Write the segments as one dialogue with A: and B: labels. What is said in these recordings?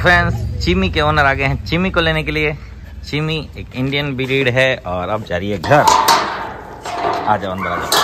A: Friends, चिमी के owner आ गए हैं चिमी को लेने के लिए। चिमी एक इंडियन ब्रीड है और अब जा रही है घर। आ जाओ अंदर, आ जाओ।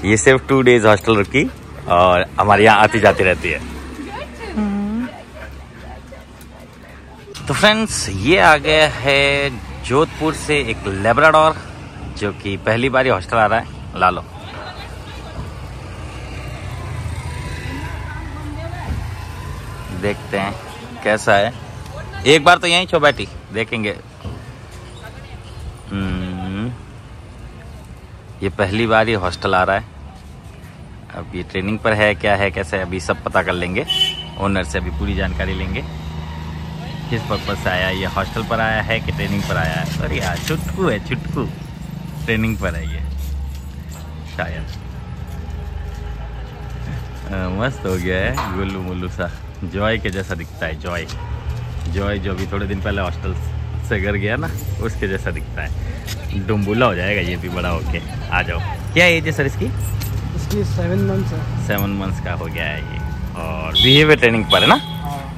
A: ये सिर्फ 2 डेज हॉस्टल रुकी और हमारे यहाँ आती जाती रहती है। तो फ्रेंड्स, ये आ गया है जोधपुर से एक लेब्राडोर जो कि पहली बार ही हॉस्टल आ रहा है। ला लो। देखते हैं कैसा है। एक बार तो यहीं छो बैठी, देखेंगे। ये पहली बार ही हॉस्टल आ रहा है। अब ये ट्रेनिंग पर है, क्या है कैसे, अभी सब पता कर लेंगे। ओनर से अभी पूरी जानकारी लेंगे किस पर्पज से आया, ये हॉस्टल पर आया है कि ट्रेनिंग पर आया है। अरे यार, चुटकू है, चुटकू ट्रेनिंग पर है ये शायद। मस्त हो गया है, गुल्लू मुल्लू सा, जॉय के जैसा दिखता है। जॉय जो अभी थोड़े दिन पहले हॉस्टल से घर गया ना, उसके जैसा दिखता है। डुम्बुला हो जाएगा ये भी बड़ा होके। आ जाओ। क्या एज है सर इसकी?
B: 7 मंथ्स है।
A: 7 मंथ्स का हो गया है ये, और बिहेवियर ट्रेनिंग पर है ना।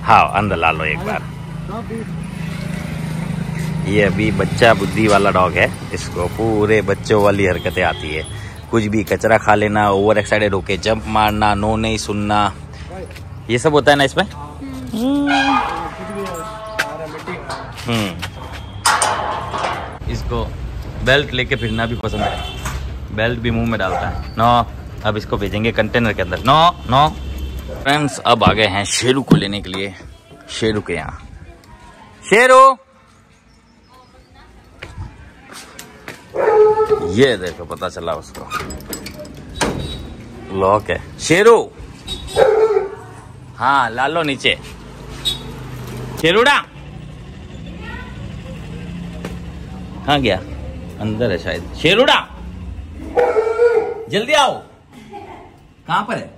A: हाँ, अंदर ला लो एक बार। ये अभी बच्चा बुद्धि वाला डॉग है, इसको पूरे बच्चों वाली हरकतें आती है। कुछ भी कचरा खा लेना, ओवर एक्साइटेड होके जंप मारना, नो नहीं सुनना, ये सब होता है ना इसमें। इसको बेल्ट लेके फिरना भी पसंद है, बेल्ट भी मुंह में डालता है। नो, अब इसको भेजेंगे कंटेनर के अंदर। नो। फ्रेंड्स, अब आ गए हैं शेरू को लेने के लिए। शेरू के यहाँ। शेरू, ये देखो, पता चला उसको। लॉक है। शेरू, हाँ ला लो नीचे। शेरूड़ा कहाँ गया? अंदर है शायद। शेरूड़ा, जल्दी आओ। कहाँ पर है?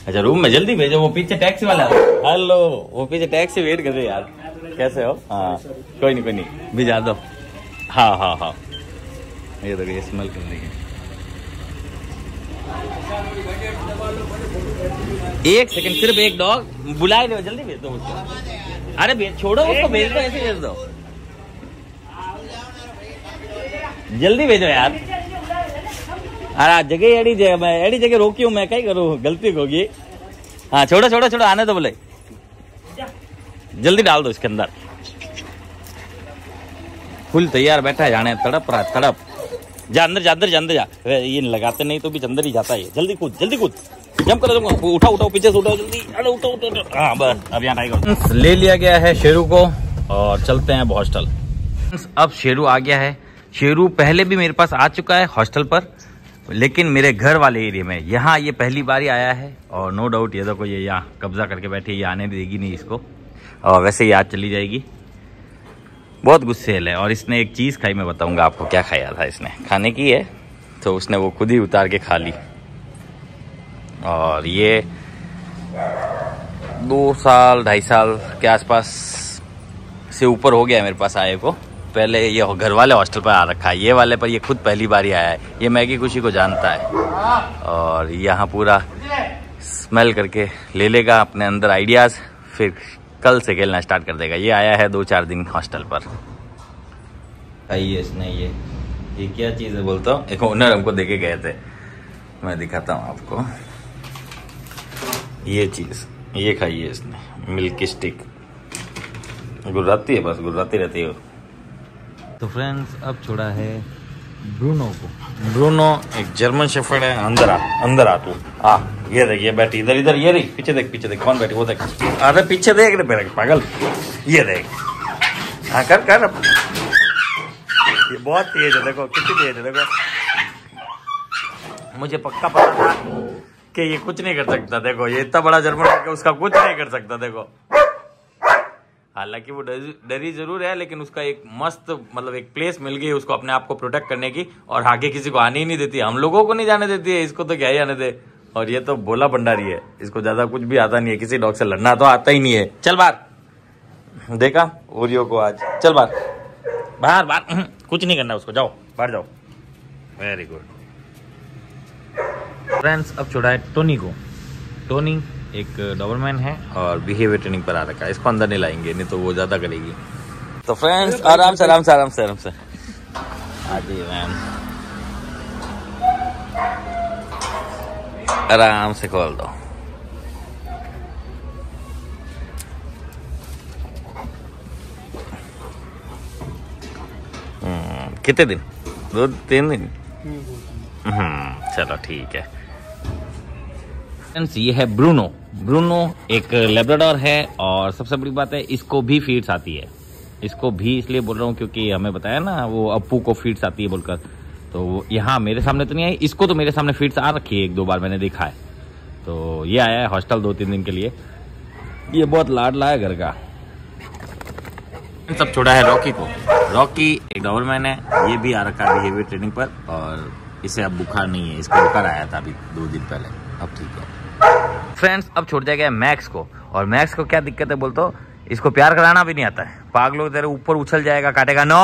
A: अच्छा, रूम में। जल्दी भेजो, वो पीछे टैक्सी वाला। हेलो, वो पीछे टैक्सी वेट कर रहे यार। कैसे हो? हाँ, कोई नहीं भिजा दो। हाँ, ये देखो, ये स्मेल कर रही है। एक सेकंड, सिर्फ एक डॉग बुलाए दो, जल्दी भेज दो उसको। अरे छोड़ो उसको, भेज दो, ऐसे भेज दो, जल्दी भेजो यार। अरे जगह एड़ी जगह रोकी हूँ मैं, क्या करूँ, गलती होगी। हाँ, छोड़ो, आने दो, बोले जल्दी डाल दो इसके अंदर। फुल तैयार बैठा है, जाने तड़प रहा है, तड़प। जा अंदर जा। ये लगाते नहीं तो भी अंदर ही जाता है। जल्दी कूद, जंप करो, उठाओ पीछे से, उठाओ जल्दी। अरे उठाओ। हाँ बस, अब यहाँ टाइगर ले लिया गया है शेरू को और चलते हैं अब हॉस्टल। अब शेरू आ गया है। शेरू पहले भी मेरे पास आ चुका है हॉस्टल पर, लेकिन मेरे घर वाले एरिया में। यहाँ ये पहली बार ही आया है और नो डाउट ये देखो, ये यहाँ कब्जा करके बैठी है, ये आने देगी नहीं इसको, और वैसे ही आज चली जाएगी। बहुत गुस्सेल है। और इसने एक चीज़ खाई, मैं बताऊंगा आपको क्या खाया था इसने। खाने की है तो उसने वो खुद ही उतार के खा ली। और ये 2 साल 2.5 साल के आसपास से ऊपर हो गया है मेरे पास आए को। पहले ये घर वाले हॉस्टल पर आ रखा है, ये वाले पर ये खुद पहली बार ही आया है। ये मैगी खुशी को जानता है और यहाँ पूरा स्मेल करके ले लेगा अपने अंदर आइडियाज़, फिर कल से खेलना स्टार्ट कर देगा। ये आया है 2-4 दिन हॉस्टल पर। आइए, इसने ये क्या चीज़ है बोलता हूँ। एक ओनर हमको देके गए थे, मैं दिखाता हूँ आपको। ये चीज़ ये खाइए इसने, मिल्क स्टिक। गुर्राती है, बस गुर्राती रहती है। तो फ्रेंड्स, अब छोड़ा है ब्रूनो को। ब्रूनो एक जर्मन शेफर्ड है। अंदर आ तू। ये देख, ये बैठी इधर, ये रही। पीछे देख कौन बैठी, वो देख। अरे पीछे देख रे मेरे पागल, ये देख। हाँ, कर। ये बहुत तेज है, देखो कितनी तेज है, देखो। मुझे पक्का पता था कि ये कुछ नहीं कर सकता। देखो, ये इतना बड़ा जर्मन है कि उसका कुछ नहीं कर सकता। देखो, हालांकि वो डरी जरूर है, लेकिन उसका एक मस्त मतलब एक प्लेस मिल गई उसको अपने आप को प्रोटेक्ट करने की, और आगे किसी को आने ही नहीं देती। हम लोगों को नहीं जाने देती है, इसको तो क्या ही आने दे। और ये तो भोला भंडारी है, इसको ज्यादा कुछ भी आता नहीं है, किसी डॉग से लड़ना तो आता ही नहीं है। चल बाहर, देखा ओरियो को आज, चल बाहर बाहर बाहर, कुछ नहीं करना उसको, जाओ बाहर जाओ। Very good friends. अब छोड़ा है टोनी को। टोनी एक डॉबरमैन है और बिहेवियर ट्रेनिंग पर आ रखा है। इसको अंदर नहीं लाएंगे, नहीं तो वो ज्यादा करेगी। तो फ्रेंड्स आराम से आराम से आराम से आराम से आगे मैम, आराम से खोल दो। कितने दिन? 2-3 दिन। चलो ठीक है फ्रेंड्स। ये है ब्रूनो। ब्रूनो एक लैब्राडोर है और सबसे बड़ी बात है इसको भी फीड्स आती है। इसको भी इसलिए बोल रहा हूँ क्योंकि हमें बताया ना वो अप्पू को फीड्स आती है बोलकर, तो यहाँ मेरे सामने तो नहीं आई, इसको तो मेरे सामने फीड्स आ रखी है, 1-2 बार मैंने देखा है। तो ये आया है हॉस्टल 2-3 दिन के लिए। ये बहुत लाडला है घर का। सब छोड़ा है रॉकी को। रॉकी एक डॉबरमैन है, ये भी आ रखा है बिहेवियर ट्रेनिंग पर और इसे अब बुखार नहीं है। इसको बुखार आया था अभी 2 दिन पहले, अब ठीक है फ्रेंड्स। अब छोड़ दिया गया मैक्स को। और मैक्स को क्या दिक्कत है बोल तो इसको प्यार कराना भी नहीं आता है। पागलों तेरे ऊपर उछल जाएगा, काटेगा। नो,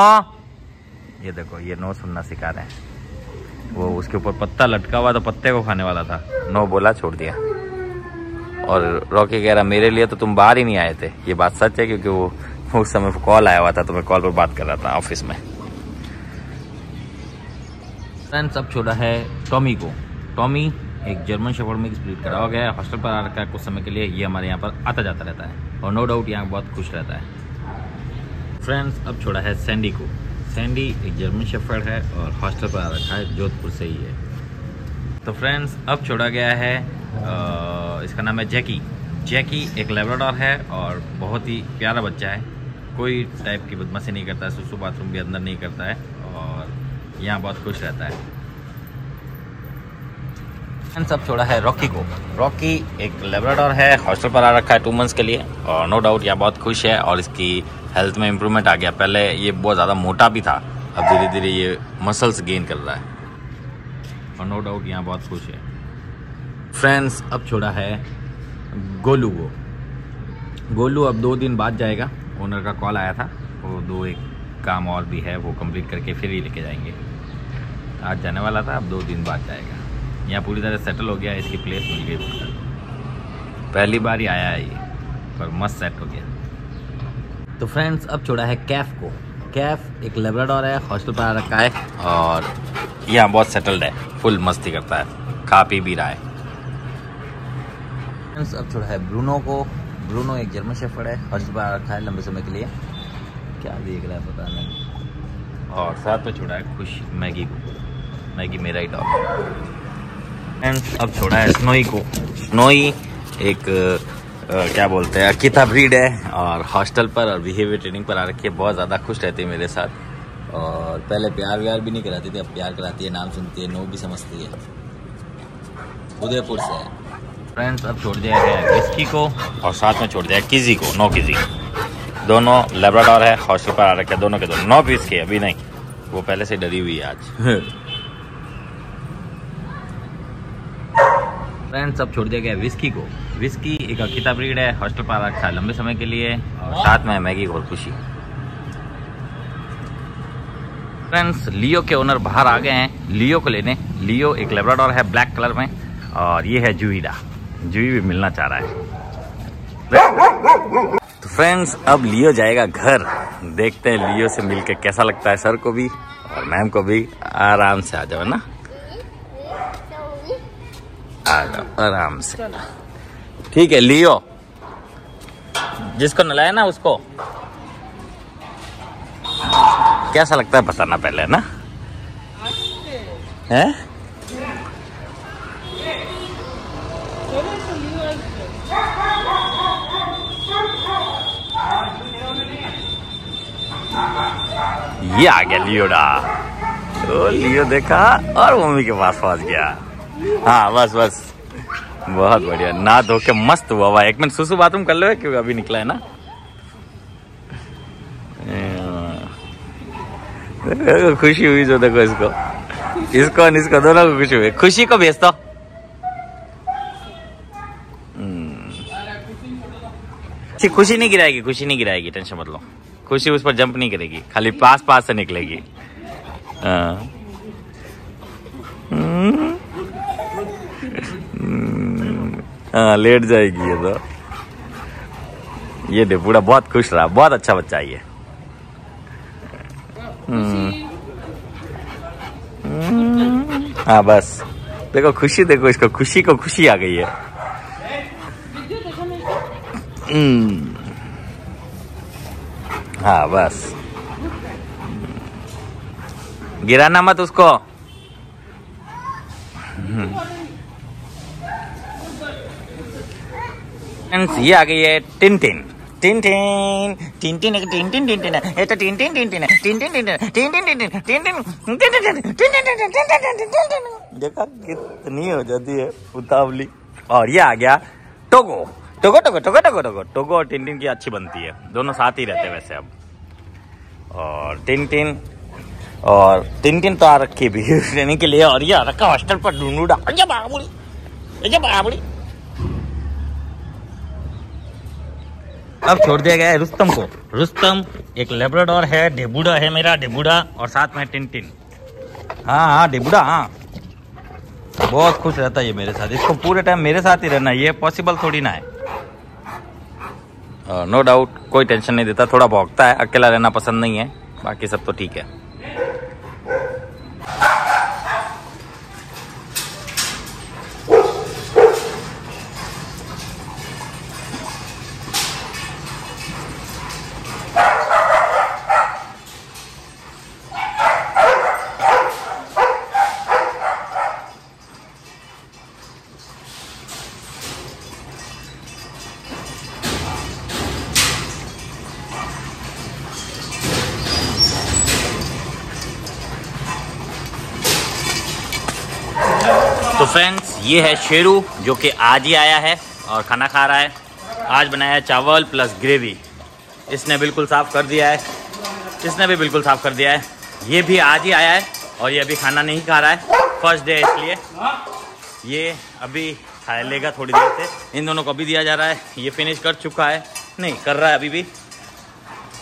A: ये देखो ये नो सुनना सिखा रहे हैं। वो उसके ऊपर पत्ता लटका हुआ तो पत्ते को खाने वाला था, नो बोला छोड़ दिया। और रॉकी कह रहा मेरे लिए तो तुम बाहर ही नहीं आए थे। ये बात सच है क्योंकि वो उस समय कॉल आया हुआ था तो मैं कॉल पर बात कर रहा था ऑफिस में। फ्रेंड्स अब छोड़ा है टॉमी को। टॉमी एक जर्मन शेफर्ड मिक्स ब्रीड करा गया है, हॉस्टल पर आ रखा है कुछ समय के लिए। ये हमारे यहाँ पर आता जाता रहता है और नो डाउट यहाँ बहुत खुश रहता है। फ्रेंड्स अब छोड़ा है सैंडी को। सैंडी एक जर्मन शेफर्ड है और हॉस्टल पर आ रखा है, जोधपुर से ही है। तो फ्रेंड्स अब छोड़ा गया है इसका नाम है जैकी। जैकी एक लैब्राडोर है और बहुत ही प्यारा बच्चा है। कोई टाइप की बदमाशी नहीं करता है, सुसु बाथरूम भी अंदर नहीं करता है और यहाँ बहुत खुश रहता है। सब छोड़ा है रॉकी को। रॉकी एक लैब्राडोर है, हॉस्टल पर आ रखा है 2 मंथ्स के लिए और नो डाउट यहाँ बहुत खुश है और इसकी हेल्थ में इम्प्रूवमेंट आ गया। पहले ये बहुत ज़्यादा मोटा भी था, अब धीरे धीरे ये मसल्स गेन कर रहा है और नो डाउट यहाँ बहुत खुश है। फ्रेंड्स अब छोड़ा है गोलू को। गोलू अब 2 दिन बाद जाएगा। ओनर का कॉल आया था, वो 2-1 काम और भी है वो कंप्लीट करके फिर ही लेके जाएंगे। आज जाने वाला था, अब 2 दिन बाद जाएगा। यहाँ पूरी तरह सेटल हो गया, इसकी प्लेस मिल गई। पहली बार ही आया है ये, पर मस्त सेट हो गया। तो फ्रेंड्स अब छोड़ा है कैफ को। कैफ एक लैब्राडोर है, हॉस्टल पर आ रखा है और यहाँ बहुत सेटल्ड है, फुल मस्ती करता है, खा पी भी रहा है। फ्रेंड्स अब छोड़ा है ब्रूनो को। ब्रूनो एक जर्मन शेफर्ड है, हॉस्टल पर आ रखा है लंबे समय के लिए। क्या देख रहा है पता नहीं। और साथ में छोड़ा है खुश मैगी को। मैगी मेरा ही डॉग है। फ्रेंड्स अब छोड़ा है स्नोई को। स्नोई एक क्या बोलते हैं अकीता ब्रीड है और हॉस्टल पर और बिहेवियर ट्रेनिंग पर आ रखी है। बहुत ज़्यादा खुश रहती है मेरे साथ और पहले प्यार व्यार भी नहीं कराती थी, अब प्यार कराती है, नाम सुनती है, नो भी समझती है। उदयपुर से है। फ्रेंड्स अब छोड़ दिया है विस्की को और साथ में छोड़ दिया है किजी को। नो किजी दोनों लैब्राडोर है, हॉस्टल पर आ रखे हैं दोनों के दोनों। नो विस्की अभी नहीं, वो पहले से डरी हुई है आज। फ्रेंड्स अब छोड़ दिया गया विस्की को। विस्की एक अकीता ब्रीड है, हॉस्टल पर रखा है लंबे समय के लिए और साथ में मैगी और खुशी। फ्रेंड्स लियो के ओनर बाहर आ गए हैं लियो को लेने। लियो एक लैब्राडोर है ब्लैक कलर में और ये है जूहीदा। जूही भी मिलना चाह रहा है। तो फ्रेंड्स अब लियो जाएगा घर। देखते हैं लियो से मिलके कैसा लगता है सर को भी और मैम को भी। आराम से आ जाओ ना, आ जाओ आराम से। ठीक है लियो, जिसको नलाया ना उसको कैसा लगता है बताना पहले ना, हैं? ये आ गया लियोडा। तो लियो देखा और मम्मी के पास पहुंच गया। हाँ बस बस बहुत बढ़िया, ना धो के मस्त हुआ हुआ। 1 मिनट सुसु बाथरूम कर लो क्योंकि अभी निकला है ना। खुशी हुई जो देखो इसको दोनों को खुशी हुई। खुशी को भेज दो। खुशी नहीं गिराएगी, टेंशन मत लो। खुशी उस पर जंप नहीं करेगी, खाली पास पास से निकलेगी। हाँ लेट जाएगी ये तो। ये डेबूड़ा बहुत खुश रहा, बहुत अच्छा बच्चा है ये। हाँ बस देखो खुशी, देखो इसको, खुशी को खुशी आ गई है। हाँ बस गिराना मत उसको। ये आ गई है Tintin. Tintin Tintin Tintin Tintin है, ये तो टिनटिन टिनटिन है, Tintin Tintin Tintin Tintin Tintin. देखा कितनी हो जाती है उतावली। और ये आ गया Togo. Togo Togo Togo Togo Togo Togo और टिनटिन की अच्छी बनती है, दोनों साथ ही रहते हैं वैसे अब। और टिनटिन तो आ रखी है भी रहने के लिए, और ये आ रखा हॉस्टल पर ढूंढूडा। अब छोड़ दिया गया है रुस्तम को। रुस्तम एक लेब्राडोर है, डेबूडा है मेरा, डेबूडा, और साथ में टिनटिन। हाँ डेबूडा, हाँ बहुत खुश रहता है ये मेरे साथ। इसको पूरे टाइम मेरे साथ ही रहना, ये पॉसिबल थोड़ी ना है। नो डाउट कोई टेंशन नहीं देता, थोड़ा भौंकता है, अकेला रहना पसंद नहीं है, बाकी सब तो ठीक है। तो फ्रेंड्स ये है शेरू, जो कि आज ही आया है और खाना खा रहा है। आज बनाया है चावल प्लस ग्रेवी। इसने बिल्कुल साफ़ कर दिया है, इसने भी बिल्कुल साफ़ कर दिया है। ये भी आज ही आया है और ये अभी खाना नहीं खा रहा है, फर्स्ट डे इसलिए। ये अभी खा लेगा थोड़ी देर से। इन दोनों को अभी दिया जा रहा है। ये फिनिश कर चुका है, नहीं कर रहा है अभी भी।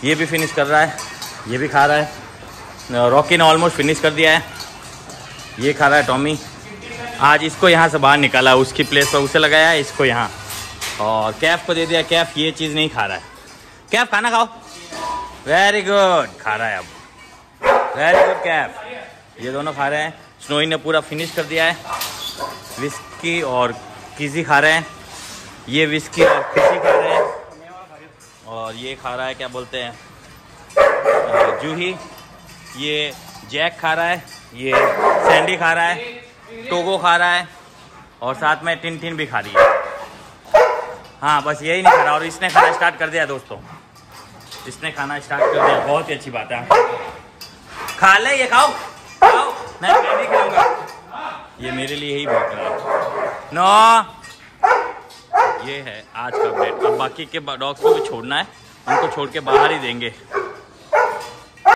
A: ये भी फिनिश कर रहा है, ये भी खा रहा है। रॉकी ने ऑलमोस्ट फिनिश कर दिया है, ये खा रहा है टॉमी। आज इसको यहाँ से बाहर निकाला, उसकी प्लेस पर उसे लगाया है, इसको यहाँ। और कैफ को दे दिया। कैफ ये चीज़ नहीं खा रहा है। कैफ खाना खाओ। वेरी गुड, खा रहा है अब। Very good Kaif. ये दोनों खा रहे हैं। स्नोई ने पूरा फिनिश कर दिया है। विस्की और किजी खा रहे हैं। ये विस्की और किजी खा रहे हैं। और ये खा रहा है, क्या बोलते हैं, जूही। ये जैक खा रहा है। ये सैंडी खा रहा है। टोगो खा रहा है। और साथ में टिनटिन भी खा रही है। हाँ बस यही नहीं खा रहा। और इसने खाना स्टार्ट कर दिया दोस्तों, इसने खाना स्टार्ट कर दिया। बहुत ही अच्छी बात है। खा ले, ये खाओ खाओ। मैं नहीं खाऊंगा, ये मेरे लिए ही भूख रहा है। नो, ये है आज का अपडेट। अब बाकी के डॉग्स को भी छोड़ना है, उनको छोड़ के बाहर ही देंगे।